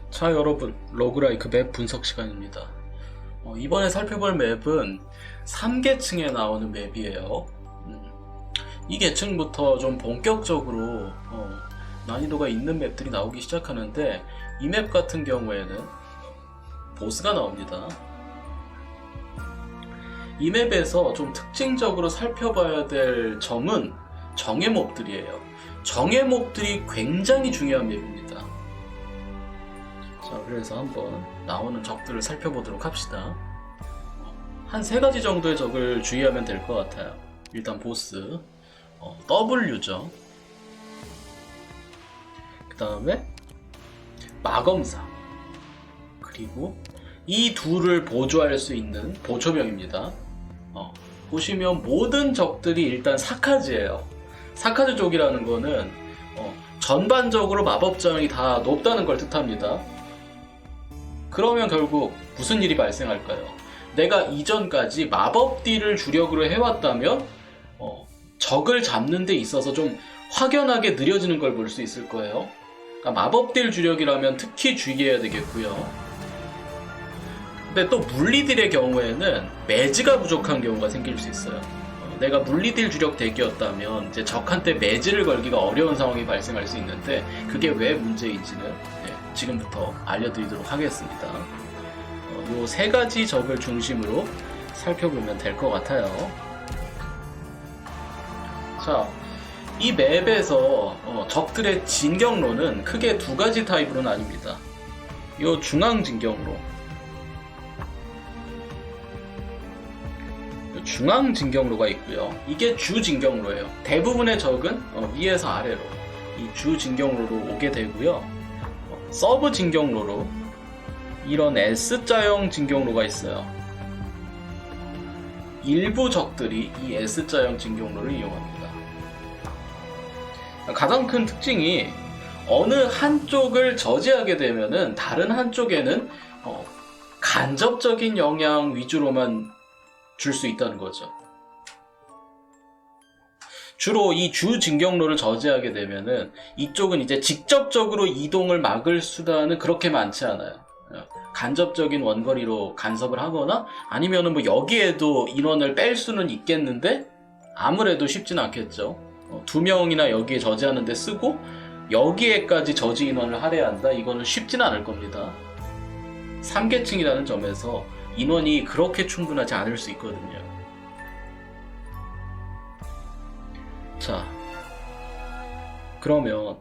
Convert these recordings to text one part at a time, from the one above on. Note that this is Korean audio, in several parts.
자 여러분, 로그라이크 맵 분석 시간입니다. 이번에 살펴볼 맵은 3계층에 나오는 맵이에요. 이 계층부터 좀 본격적으로 난이도가 있는 맵들이 나오기 시작하는데, 이 맵 같은 경우에는 보스가 나옵니다. 이 맵에서 좀 특징적으로 살펴봐야 될 점은 정예 몹들이에요. 정예 몹들이 굉장히 중요한 맵입니다. 자, 그래서 한번 나오는 적들을 살펴보도록 합시다. 한 3가지 정도의 적을 주의하면 될 것 같아요. 일단 보스, W죠. 그 다음에 마검사, 그리고 이 둘을 보조할 수 있는 보초병입니다. 보시면 모든 적들이 일단 사카즈예요. 사카즈족이라는 거는 전반적으로 마법 저항이 다 높다는 걸 뜻합니다. 그러면 결국 무슨 일이 발생할까요? 내가 이전까지 마법 딜을 주력으로 해왔다면 적을 잡는 데 있어서 좀 확연하게 느려지는 걸 볼 수 있을 거예요. 그러니까 마법 딜 주력이라면 특히 주의해야 되겠고요. 근데 또 물리딜의 경우에는 매즈가 부족한 경우가 생길 수 있어요. 내가 물리딜 주력 덱이었다면 이제 적한테 매즈를 걸기가 어려운 상황이 발생할 수 있는데, 그게 왜 문제인지는 지금부터 알려드리도록 하겠습니다. 요 3가지 적을 중심으로 살펴보면 될 것 같아요. 자, 이 맵에서 적들의 진격로는 크게 2가지 타입으로 나뉩니다. 요 중앙 진격로, 중앙 진격로가 있고요. 이게 주 진격로예요. 대부분의 적은 위에서 아래로 이 주 진격로로 오게 되고요. 서브 진격로로 이런 S자형 진격로가 있어요. 일부 적들이 이 S자형 진격로를 이용합니다. 가장 큰 특징이 어느 한쪽을 저지하게 되면은 다른 한쪽에는 간접적인 영향 위주로만 줄 수 있다는 거죠. 주로 이 주 진격로를 저지하게 되면은 이쪽은 이제 직접적으로 이동을 막을 수단은 그렇게 많지 않아요. 간접적인 원거리로 간섭을 하거나 아니면은 뭐 여기에도 인원을 뺄 수는 있겠는데 아무래도 쉽진 않겠죠. 2명이나 여기에 저지하는 데 쓰고 여기에까지 저지 인원을 할애한다? 이거는 쉽진 않을 겁니다. 3계층이라는 점에서 인원이 그렇게 충분하지 않을 수 있거든요. 자, 그러면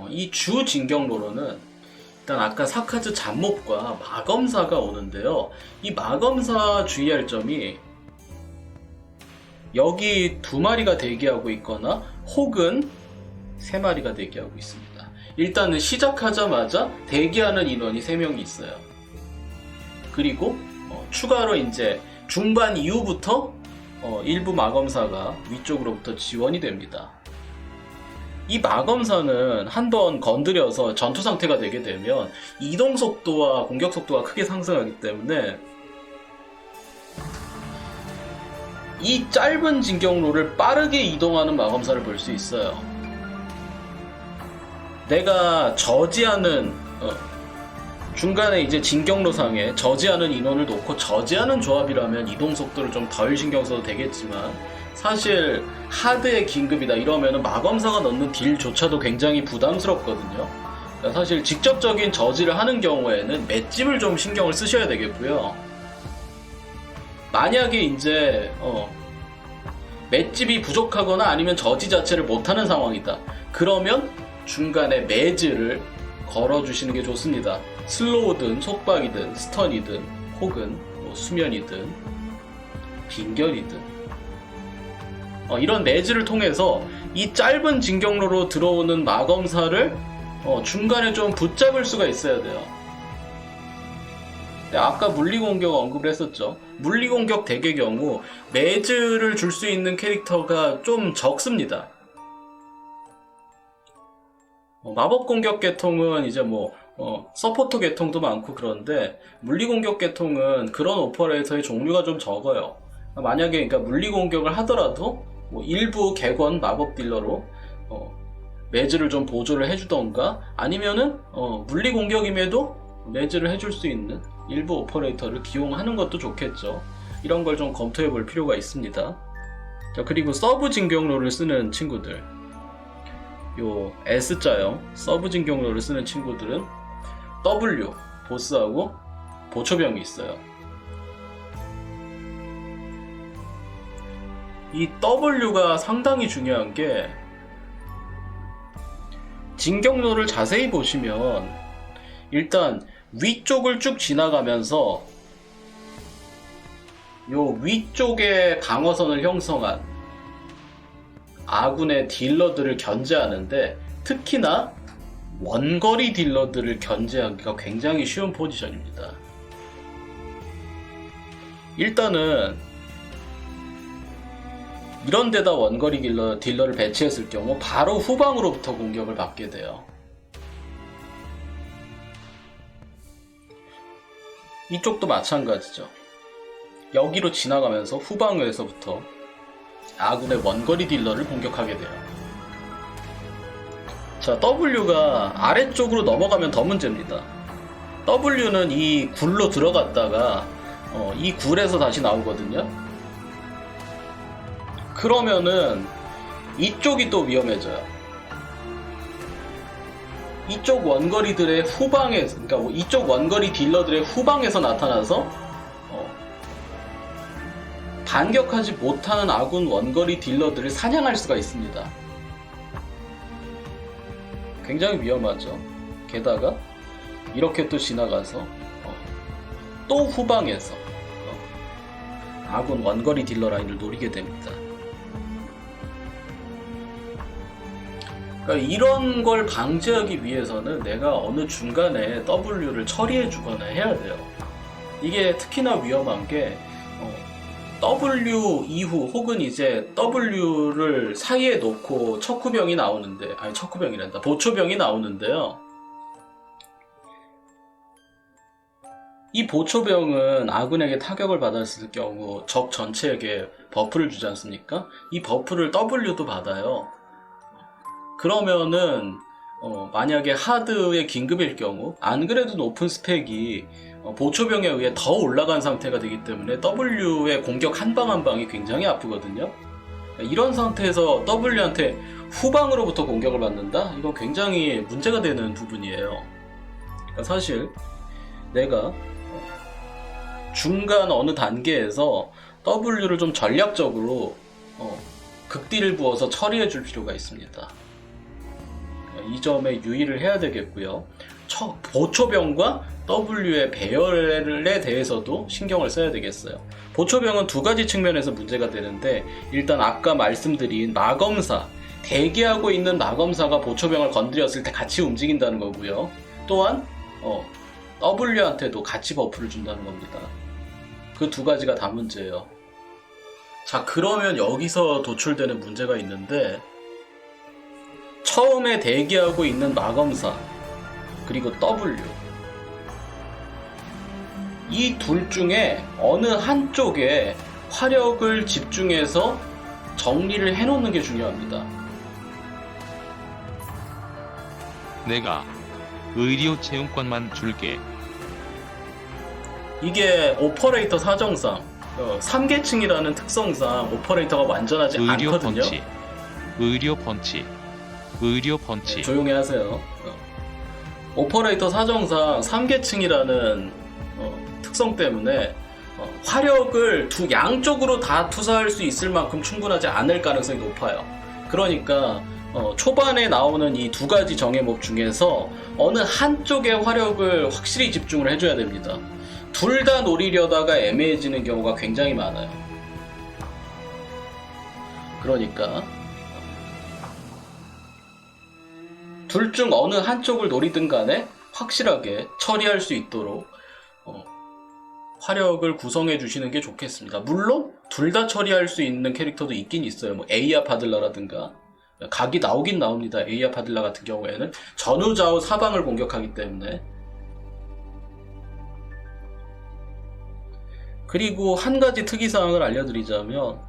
이 주 진격로로는 일단 아까 사카즈 잡몹과 마검사가 오는데요. 이 마검사 주의할 점이 여기 2마리가 대기하고 있거나 혹은 3마리가 대기하고 있습니다. 일단은 시작하자마자 대기하는 인원이 3명이 있어요. 그리고 추가로 이제 중반 이후부터 일부 마검사가 위쪽으로부터 지원이 됩니다. 이 마검사는 한번 건드려서 전투 상태가 되게 되면 이동 속도와 공격 속도가 크게 상승하기 때문에 이 짧은 진격로를 빠르게 이동하는 마검사를 볼 수 있어요. 내가 저지하는 중간에 이제 진격로상에 저지하는 인원을 놓고 저지하는 조합이라면 이동 속도를 좀 덜 신경 써도 되겠지만, 사실 하드의 긴급이다 이러면은 마검사가 넣는 딜조차도 굉장히 부담스럽거든요. 그러니까 사실 직접적인 저지를 하는 경우에는 맷집을 좀 신경을 쓰셔야 되겠고요. 만약에 이제 맷집이 부족하거나 아니면 저지 자체를 못하는 상황이다, 그러면 중간에 매즈를 걸어주시는 게 좋습니다. 슬로우든 속박이든 스턴이든 혹은 수면이든 빙결이든 이런 매즈를 통해서 이 짧은 진격로로 들어오는 마검사를 중간에 좀 붙잡을 수가 있어야 돼요. 아까 물리공격 언급을 했었죠. 물리공격 덱의 경우 매즈를 줄 수 있는 캐릭터가 좀 적습니다. 마법공격 계통은 이제 서포터 계통도 많고 그런데 물리공격 계통은 그런 오퍼레이터의 종류가 좀 적어요. 만약에 그러니까 물리공격을 하더라도 일부 객원 마법 딜러로 매즈를 좀 보조를 해주던가, 아니면은 물리공격임에도 매즈를 해줄 수 있는 일부 오퍼레이터를 기용하는 것도 좋겠죠. 이런 걸 좀 검토해 볼 필요가 있습니다. 자, 그리고 서브 진경로를 쓰는 친구들, 요 S자형 서브 진경로를 쓰는 친구들은 W 보스하고 보초병이 있어요. 이 W가 상당히 중요한 게, 진경로를 자세히 보시면 일단 위쪽을 쭉 지나가면서 요 위쪽에 방어선을 형성한 아군의 딜러들을 견제하는데, 특히나 원거리 딜러들을 견제하기가 굉장히 쉬운 포지션입니다. 일단은 이런 데다 원거리 딜러를 배치했을 경우 바로 후방으로부터 공격을 받게 돼요. 이쪽도 마찬가지죠. 여기로 지나가면서 후방에서부터 아군의 원거리 딜러를 공격하게 돼요. 자, W가 아래쪽으로 넘어가면 더 문제입니다. W는 이 굴로 들어갔다가 이 굴에서 다시 나오거든요. 그러면은 이쪽이 또 위험해져요. 이쪽 원거리들의 후방에서, 그러니까 이쪽 원거리 딜러들의 후방에서 나타나서 반격하지 못하는 아군 원거리 딜러들을 사냥할 수가 있습니다. 굉장히 위험하죠. 게다가 이렇게 또 지나가서 또 후방에서 아군 원거리 딜러 라인을 노리게 됩니다. 그러니까 이런 걸 방지하기 위해서는 내가 어느 중간에 W를 처리해 주거나 해야 돼요. 이게 특히나 위험한 게 W 이후 혹은 이제 W를 사이에 놓고 척후병이 나오는데, 아니 척후병이란다, 보초병이 나오는데요. 이 보초병은 아군에게 타격을 받았을 경우 적 전체에게 버프를 주지 않습니까? 이 버프를 W도 받아요. 그러면은 만약에 하드의 긴급일 경우, 안 그래도 높은 스펙이 보초병에 의해 더 올라간 상태가 되기 때문에 W의 공격 한 방 한 방이 굉장히 아프거든요. 이런 상태에서 W한테 후방으로부터 공격을 받는다? 이건 굉장히 문제가 되는 부분이에요. 그러니까 사실 내가 중간 어느 단계에서 W를 좀 전략적으로 극딜을 부어서 처리해 줄 필요가 있습니다. 이 점에 유의를 해야 되겠고요. 보초병과 W의 배열에 대해서도 신경을 써야 되겠어요. 보초병은 두 가지 측면에서 문제가 되는데, 일단 아까 말씀드린 마검사, 대기하고 있는 마검사가 보초병을 건드렸을 때 같이 움직인다는 거고요. 또한 W한테도 같이 버프를 준다는 겁니다. 그 두 가지가 다 문제예요. 자, 그러면 여기서 도출되는 문제가 있는데, 처음에 대기하고 있는 마검사 그리고 W, 이 둘 중에 어느 한쪽에 화력을 집중해서 정리를 해놓는 게 중요합니다. 내가 의료 채용권만 줄게. 이게 오퍼레이터 사정상 3계층이라는 특성상 오퍼레이터가 완전하지 의료 않거든요. 펀치, 의료 펀치, 의료 펀치. 조용히 하세요. 오퍼레이터 사정상 3계층이라는 특성 때문에 화력을 양쪽으로 다 투사할 수 있을 만큼 충분하지 않을 가능성이 높아요. 그러니까 초반에 나오는 이 두 가지 정예몹 중에서 어느 한쪽에 화력을 확실히 집중을 해줘야 됩니다. 둘 다 노리려다가 애매해지는 경우가 굉장히 많아요. 그러니까 둘 중 어느 한쪽을 노리든 간에 확실하게 처리할 수 있도록 화력을 구성해 주시는 게 좋겠습니다. 물론 둘 다 처리할 수 있는 캐릭터도 있긴 있어요. 뭐 에이아 파들라라든가, 각이 나오긴 나옵니다. 에이아 파들라 같은 경우에는 전후 좌우 사방을 공격하기 때문에. 그리고 한 가지 특이사항을 알려드리자면,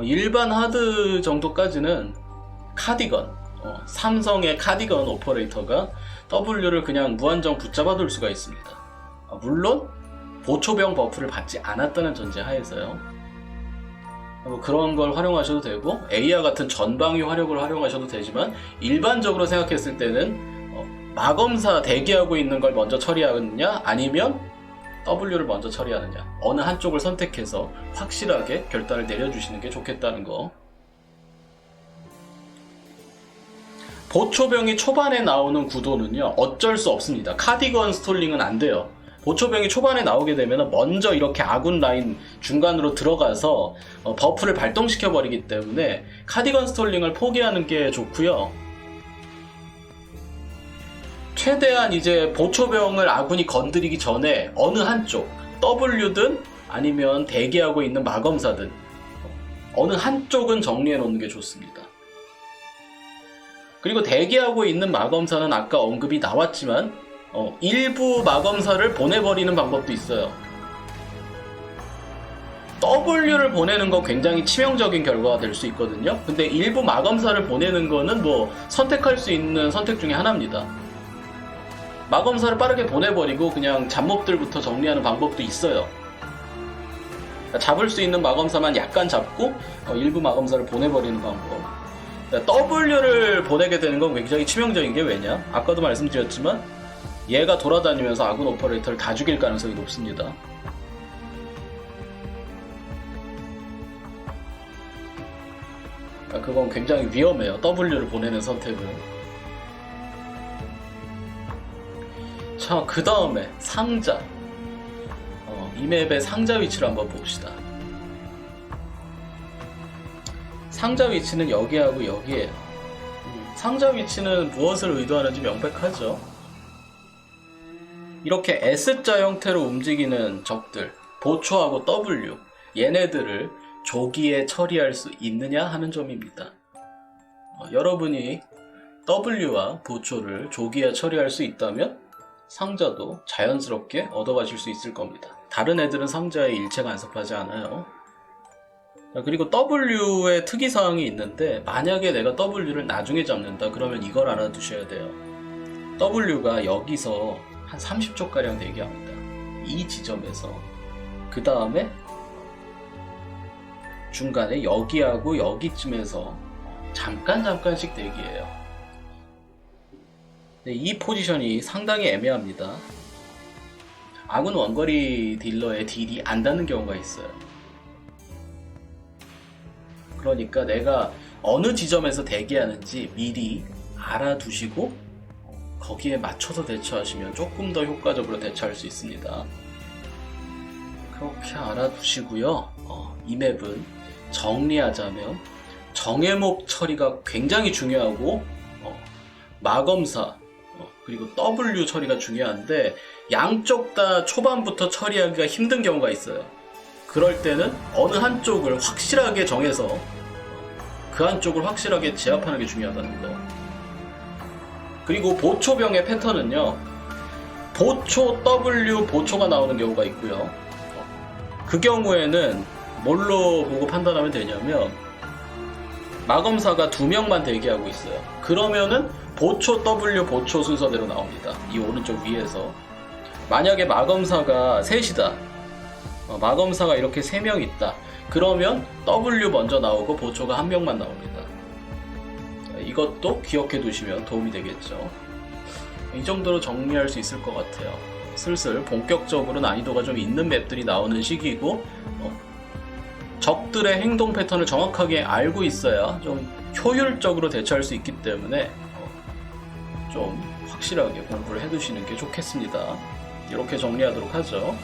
일반 하드 정도까지는 카디건, 삼성의 카디건 오퍼레이터가 W를 그냥 무한정 붙잡아 둘 수가 있습니다. 물론 보초병 버프를 받지 않았다는 전제 하에서요. 뭐 그런 걸 활용하셔도 되고 A와 같은 전방위 화력을 활용하셔도 되지만 일반적으로 생각했을 때는 마검사 대기하고 있는 걸 먼저 처리하느냐 아니면 W를 먼저 처리하느냐 어느 한쪽을 선택해서 확실하게 결단을 내려주시는 게 좋겠다는 거. 보초병이 초반에 나오는 구도는요 어쩔 수 없습니다. 카디건 스톨링은 안 돼요. 보초병이 초반에 나오게 되면 먼저 이렇게 아군 라인 중간으로 들어가서 버프를 발동시켜 버리기 때문에 카디건 스톨링을 포기하는 게 좋고요. 최대한 이제 보초병을 아군이 건드리기 전에 어느 한쪽 W든 아니면 대기하고 있는 마검사든 어느 한쪽은 정리해 놓는 게 좋습니다. 그리고 대기하고 있는 마검사는 아까 언급이 나왔지만 일부 마검사를 보내버리는 방법도 있어요. W를 보내는 건 굉장히 치명적인 결과가 될 수 있거든요. 근데 일부 마검사를 보내는 거는 뭐 선택할 수 있는 선택 중에 하나입니다. 마검사를 빠르게 보내버리고 그냥 잡몹들부터 정리하는 방법도 있어요. 그러니까 잡을 수 있는 마검사만 약간 잡고 일부 마검사를 보내버리는 방법. 그러니까 W를 보내게 되는 건 굉장히 치명적인 게 왜냐? 아까도 말씀드렸지만 얘가 돌아다니면서 아군 오퍼레이터를 다 죽일 가능성이 높습니다. 그러니까 그건 굉장히 위험해요. W를 보내는 선택은. 자, 그 다음에 상자. 이 맵의 상자 위치를 한번 봅시다. 상자 위치는 여기하고 여기에요. 상자 위치는 무엇을 의도하는지 명백하죠. 이렇게 S자 형태로 움직이는 적들, 보초하고 W, 얘네들을 조기에 처리할 수 있느냐 하는 점입니다. 여러분이 W와 보초를 조기에 처리할 수 있다면 상자도 자연스럽게 얻어가실 수 있을 겁니다. 다른 애들은 상자에 일체 간섭하지 않아요. 그리고 W의 특이사항이 있는데 만약에 내가 W를 나중에 잡는다 그러면 이걸 알아두셔야 돼요. W가 여기서 한 30초가량 대기합니다. 이 지점에서. 그 다음에 중간에 여기하고 여기쯤에서 잠깐씩 대기해요. 이 포지션이 상당히 애매합니다. 아군 원거리 딜러의 딜이 안 닿는 경우가 있어요. 그러니까 내가 어느 지점에서 대기하는지 미리 알아두시고 거기에 맞춰서 대처하시면 조금 더 효과적으로 대처할 수 있습니다. 그렇게 알아두시고요. 이 맵은 정리하자면 정예목 처리가 굉장히 중요하고 마검사 그리고 W 처리가 중요한데 양쪽 다 초반부터 처리하기가 힘든 경우가 있어요. 그럴 때는 어느 한쪽을 확실하게 정해서 그 한쪽을 확실하게 제압하는 게 중요하다는 거. 그리고 보초병의 패턴은요, 보초 W 보초가 나오는 경우가 있고요. 그 경우에는 뭘로 보고 판단하면 되냐면 마검사가 2명만 대기하고 있어요. 그러면은 보초 W 보초 순서대로 나옵니다. 이 오른쪽 위에서. 만약에 마검사가 3이다, 마검사가 이렇게 3명 있다, 그러면 W 먼저 나오고 보초가 1명만 나옵니다. 이것도 기억해 두시면 도움이 되겠죠. 이 정도로 정리할 수 있을 것 같아요. 슬슬 본격적으로 난이도가 좀 있는 맵들이 나오는 시기이고 적들의 행동 패턴을 정확하게 알고 있어야 좀 효율적으로 대처할 수 있기 때문에 좀 확실하게 공부를 해두시는 게 좋겠습니다. 이렇게 정리하도록 하죠.